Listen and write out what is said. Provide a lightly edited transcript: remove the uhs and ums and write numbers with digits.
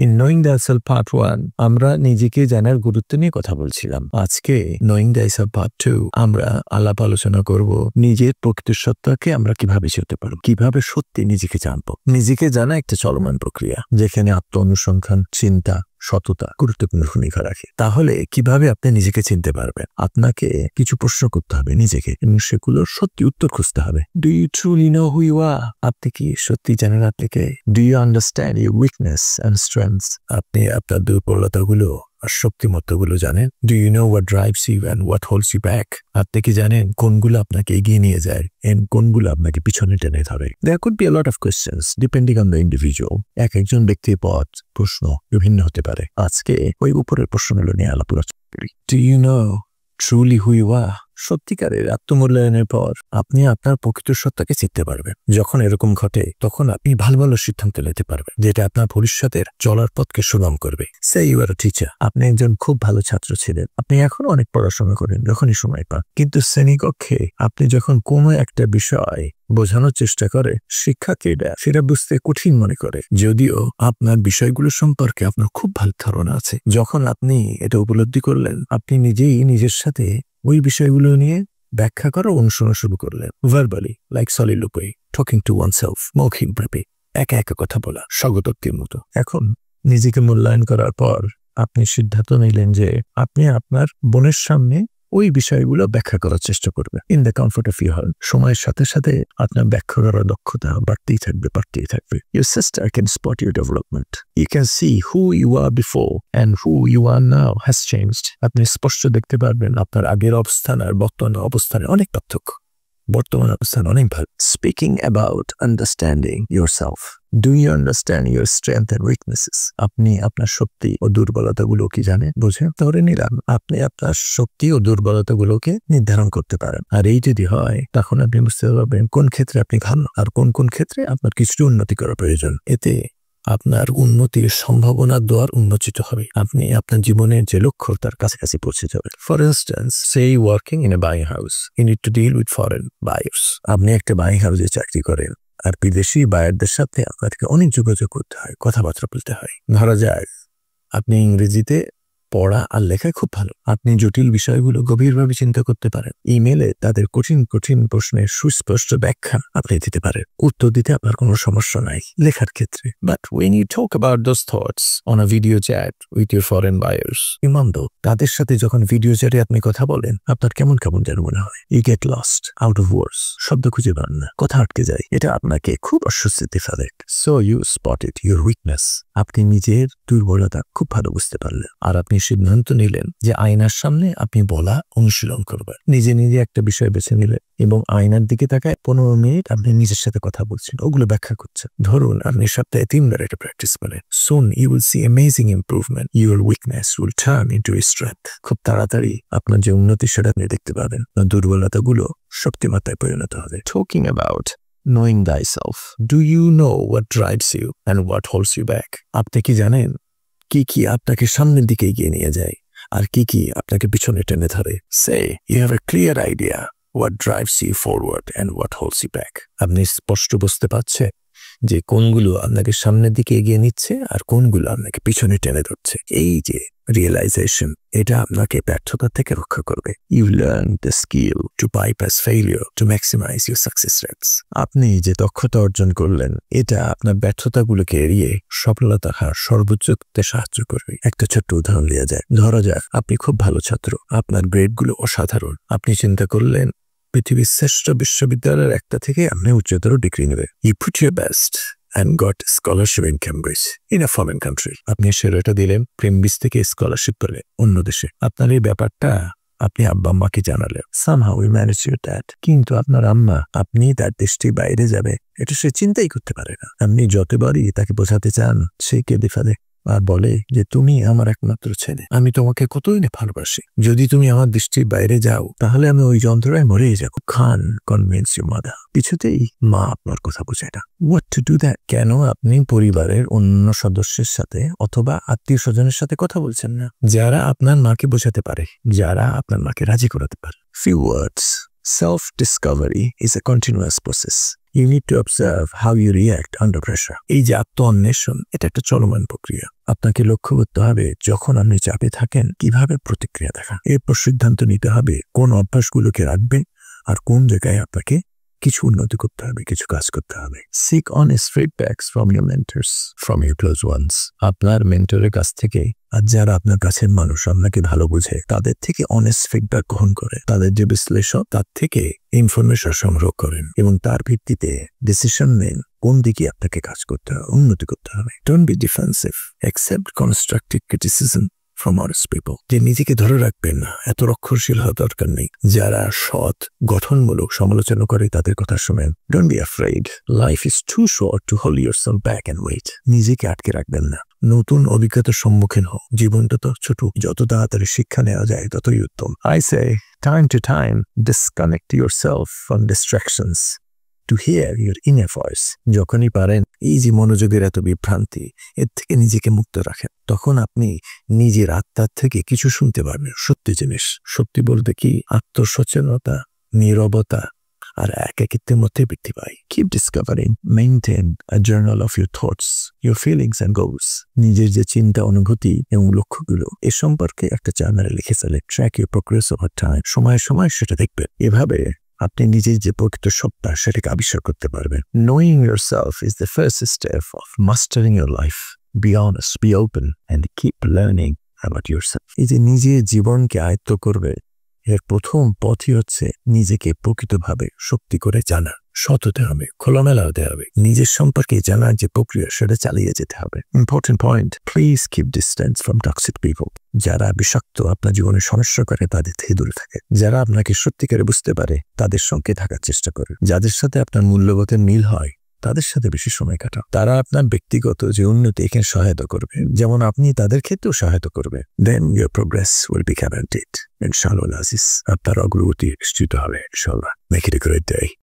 In Knowing Thyself Part 1, আমরা নিজেকে জানার গুরুত্ব নিয়ে কথা বলছিলাম। আজকে Knowing Thyself Part 2, আমরা আলাপ আলোচনা করব নিজের প্রকৃত সত্তাকে আমরা কিভাবে চিনতে পারব, কিভাবে সত্যি নিজেকে জানবো। নিজেকে জানা একটা চলমান প্রক্রিয়া, যেখানে আত্ম অনুসন্ধান, চিন্তা, সততা গুরুত্বপূর্ণ ভূমিকা রাখে। তাহলে কিভাবে আপনি নিজেকে চিনতে পারবেন? আপনাকে কিছু প্রশ্ন করতে হবে নিজেকে এবং সেগুলোর সত্যি উত্তর খুঁজতে হবে। Do you truly know who you are? আপনি কি সত্যি জানেন আপনি কে? Do you understand your weakness and strengths? আপনি আপনার দুর্বলতাগুলো আর শক্তিমত্তাগুলো জানেন? Do you know what drives you and what holds you back? আপনি কি জানেন কোনগুলো আপনাকে এগিয়ে নিয়ে যায় এন্ড কোনগুলো আপনাকে পিছনে টেনে ধরে? There could be a lot of questions depending on the individual. একজন ব্যক্তির পথ প্রশ্ন বিভিন্ন হতে পারে। আজকে ওই উপরের প্রশ্নগুলো নিয়ে আলাপ করি। Do you know truly who you are? সত্যিকারের আত্মমূল্যায়নের পর আপনি আপনার প্রকৃত সত্তাকে চিনতে পারবেন। যখন এরকম ঘটে তখন আপনি ভালো ভালো সিদ্ধান্ত নিতে পারবেন, যেটা আপনার ভবিষ্যতের চলার পথকে সুগম করবে। Say you are a teacher. আপনি একজন খুব ভালো ছাত্র ছিলেন, আপনি এখনো অনেক পড়াশোনা করেন যখনই সময় পান, কিন্তু শ্রেণীকক্ষে আপনি যখন কোনো একটা বিষয় বোঝানোর চেষ্টা করে শিক্ষার্থীরা সেটা বুঝতে কঠিন মনে করে, যদিও আপনার বিষয়গুলো সম্পর্কে আপনার খুব ভালো ধারণা আছে। যখন আপনি এটা উপলব্ধি করলেন, আপনি নিজেই নিজের সাথে ওই বিষয়গুলো নিয়ে ব্যাখ্যা করা অনুসরণ শুরু করলেন। Verbally, like soliloquy, talking to oneself, মৌখিকভাবে একা একা কথা বলা, স্বগতোক্তির মতো। এখন নিজেকে মূল্যায়ন করার পর আপনি সিদ্ধান্ত নিলেন যে আপনি আপনার বোনের সামনে ওই বিষয়গুলো ব্যাখ্যা করার চেষ্টা করবে in the comfort of your home. সময়ের সাথে সাথে আপনার ব্যাখ্যা করার দক্ষতা বাড়তেই থাকবে। Your sister can spot your development. You can see who you are before and who you are now has changed. আপনি স্পষ্ট দেখতে পারবেন আপনার আগের অবস্থান আর বর্তমান অবস্থানে অনেক পার্থক্য। বর্তমান অবস্থান অনেক ভালো। Speaking about understanding yourself. Do you understand your strength and weaknesses? আপনি আপনার শক্তি ও দুর্বলতাগুলো কি জানেন, বুঝেন? ধরে নিলাম আপনি আপনার শক্তি ও দুর্বলতাগুলোকে নির্ধারণ করতে পারেন, আর এই যদি হয় তখন আপনি বুঝতে পারবেন কোন ক্ষেত্রে আপনি ভালো আর কোন ক্ষেত্রে আপনার কিছু উন্নতি করা প্রয়োজন। এতে আপনার উন্নতির সম্ভাবনার দ্বার উন্মোচিত হবে। আপনি আপনার জীবনের যে লক্ষ্য তার কাছাকাছি পৌঁছে যাবেন। For instance, say working in a buying house, you need to deal with foreign buyers. আপনি একটা বাইং হাউসে চাকরি করেন আর বিদেশি বায়ারদের সাথে আপনাকে অনেক যোগাযোগ করতে হয়, কথাবার্তা বলতে হয়। ধরা যায় আপনি ইংরেজিতে পড়া আর লেখায় খুব ভালো, আপনি জটিল বিষয়গুলো গভীরভাবে চিন্তা করতে পারেন। ইমেলে তাদের কঠিন প্রশ্নের সুস্পষ্ট ব্যাখ্যা আপনি দিতে পারেন, উত্তর দিতে আপনার কোনো সমস্যা নাই লেখার ক্ষেত্রে। But when you talk about those thoughts on a video chat with your foreign buyers, ইমানদো তাদের সাথে যখন ভিডিও চ্যাটে আপনি কথা বলেন আপনার কেমন যেন মনে হয়। You get lost out of words. শব্দ খুঁজে পান না, কথা আটকে যায়। এটা আপনাকে খুব অস্বস্তিতে ফেলে। So you spotted your weakness. আপনি নিজের দুর্বলতা খুব ভালো বুঝতে পারলেন, আর আপনি সিদ্ধান্ত নিলেন যে আয়নার সামনে আপনি বলা অনুশীলন করবেন। নিজে একটা বিষয় বেছে নিলেন এবং আয়নার দিকে তাকায় 15 মিনিট আপনি নিজের সাথে কথা বলছেন, ওগুলো ব্যাখ্যা করছেন। ধরুন আপনি সপ্তাহে 3 বার এটা প্র্যাকটিস করেন। Soon you will see amazing improvement. Your weakness will turn into a strength. খুব তাড়াতাড়ি আপনার যে উন্নতি সেটা আপনি দেখতে পাবেন, দুর্বলতাগুলো শক্তিমত্তায় পরিণত হবে। Talking about knowing thyself. Do you know what drives you and what holds you back? আপনি কি জানেন কি আপনাকে সামনের দিকে এগিয়ে নিয়ে যায় আর কি আপনাকে পিছনে টেনে ধরে? Say you have a clear idea what drives you forward and what holds you back. আপনি স্পষ্ট বুঝতে পারছেন যে কোনগুলো আপনাকে সামনের দিকে এগিয়ে নিচ্ছে আর কোনগুলো আপনাকে পিছনে টেনে ধরছে। এই যে রিয়েলাইজেশন, এটা আপনাকে ব্যর্থতা থেকে রক্ষা করবে। You learn the skill to bypass failure to maximize your success rates. আপনি যে দক্ষতা অর্জন করলেন এটা আপনার ব্যর্থতাগুলোকে এড়িয়ে সফলতা হার সর্বোচ্চ করতে সাহায্য করবে। একটা ছোট্ট উদাহরণ দেওয়া যায়। ধরা যাক আপনি খুব ভালো ছাত্র, আপনার গ্রেডগুলো অসাধারণ। আপনি চিন্তা করলেন পৃথিবীর শ্রেষ্ঠ বিশ্ববিদ্যালয়ের একটা থেকে আপনি উচ্চতর ডিগ্রি নেবে। You put your best and got scholarship in Cambridge in a foreign country. আপনি সেরাটা দিলেন, কেমব্রিজ থেকে স্কলারশিপ পেলেন অন্য দেশে। আপনার এই ব্যাপারটা আপনি আব্বা আম্মাকে জানালেন। Somehow you manage your dad. কিন্তু আপনার আম্মা আপনি তার দেশটির বাইরে যাবে এটা সে চিন্তাই করতে পারে না। আপনি যতবারই তাকে বোঝাতে চান সে কেঁদে ফেলে আর বলে যে তুমি আমার একমাত্র ছেলে, আমি তোমাকে কতই না ভালোবাসি, যদি তুমি আমার দৃষ্টির বাইরে যাও তাহলে আমি ওই যন্ত্রণায় মরেই যাব। খান কনভিন্স ইউর মাদার। কিছুতেই মা আপনার কথা বোঝে না। What to do that? কেন আপনি পরিবারের অন্য সদস্যের সাথে অথবা আত্মীয় স্বজনের সাথে কথা বলছেন না যারা আপনার মাকে বোঝাতে পারে, যারা আপনার মাকে রাজি করাতে পারে? Few words. Self-discovery is a continuous process. You need to observe how you react under pressure. এই যে আত্ম-অন্বেষণ, এটা একটা চলমান প্রক্রিয়া। আপনাকে লক্ষ্য করতে হবে যখন আপনি চাপে থাকেন কিভাবে প্রতিক্রিয়া দেখান। এরপর সিদ্ধান্ত নিতে হবে কোন অভ্যাসগুলোকে রাখবেন আর কোন জায়গায় আপনাকে কিছু উন্নতি করতে হবে, কিছু কাজ করতে হবে। Seek honest feedbacks from your mentors, from your close ones. আপনার মেন্টরের কাছ থেকে আর যারা আপনার কাছের মানুষ, আপনাকে ভালো বুঝে, তাদের থেকে অনেস্ট ফিডব্যাক গ্রহণ করে, তাদের যে বিশ্লেষণ তার থেকে ইনফরমেশন সংগ্রহ করেন এবং তার ভিত্তিতে ডিসিশন নেন কোন দিকে আপনাকে কাজ করতে হবে, উন্নতি করতে হবে। Don't be defensive, accept constructive criticism from honest people। যে নিজেকে ধরে রাখবেন না, এত রক্ষণশীল হওয়ার দরকার নেই। যারা সৎ, গঠনমূলক সমালোচনা করে তাদের কথা শোনেন। Don't be afraid. Life is too short to hold yourself back and wait. নিজেকে আটকে রাখবেন না, নতুন অভিজ্ঞতার সম্মুখীন হও। জীবনটা তো ছোট, যত তাড়াতাড়ি শিক্ষা নেওয়া যায় ততই উত্তম। I say, time to time, disconnect yourself from distractions to hear your inner voice। যখনই পারেন এই যে মনোযোগের এত বিভ্রান্তি, এর থেকে নিজেকে মুক্ত রাখেন। তখন আপনি নিজের আত্মার থেকে কিছু শুনতে পারবেন, সত্যি জিনিস। সত্যি বলতে কি, আত্মসচেতনতা, নীরবতা আর একাকিত্বের মধ্যে বৃদ্ধি পায়। Keep discovering, maintain a journal of your thoughts, your feelings and goals। নিজের যে চিন্তা, অনুভূতি এবং লক্ষ্যগুলো, এ সম্পর্কে একটা জার্নালে লিখে ফেলে। Track your progress over time। সময়ে সময়ে সেটা দেখবেন। এভাবে আপনি নিজের যে প্রকৃত সত্তা সেটাকে আবিষ্কার করতে পারবেন। Knowing yourself is the first step of mastering your life. Be honest, be open and keep learning about yourself। এই যে নিজের জীবনকে আয়ত্ত করবে, এর প্রথম পথই হচ্ছে নিজেকে প্রকৃতভাবে শক্তি করে জানা। সৎ হতে হবে, খোলামেলা হতে হবে। নিজের সম্পর্কে জানার যে প্রক্রিয়া সেটা চালিয়ে যেতে হবে। Important point, please keep distance from toxic people. যারা বিষাক্ত, আপনার জীবনে সমস্যা করে, তাদের থেকে দূরে থাকে। যারা আপনাকে সত্যিকারে বুঝতে পারে, তাদের সঙ্গে থাকার চেষ্টা করে। যাদের সাথে আপনার মূল্যবোধের মিল হয়, তাদের সাথে বেশি সময় কাটাও। তারা আপনার ব্যক্তিগত যে উন্নতি এখানে সহায়তা করবে, যেমন আপনি তাদের ক্ষেত্রেও সহায়তা করবে। Then your progress will be guaranteed। ইনশাআল্লাহ আজিজ, আপনার অগ্রগতি নিশ্চিত হবে ইনশাআল্লাহ। Make it a great day.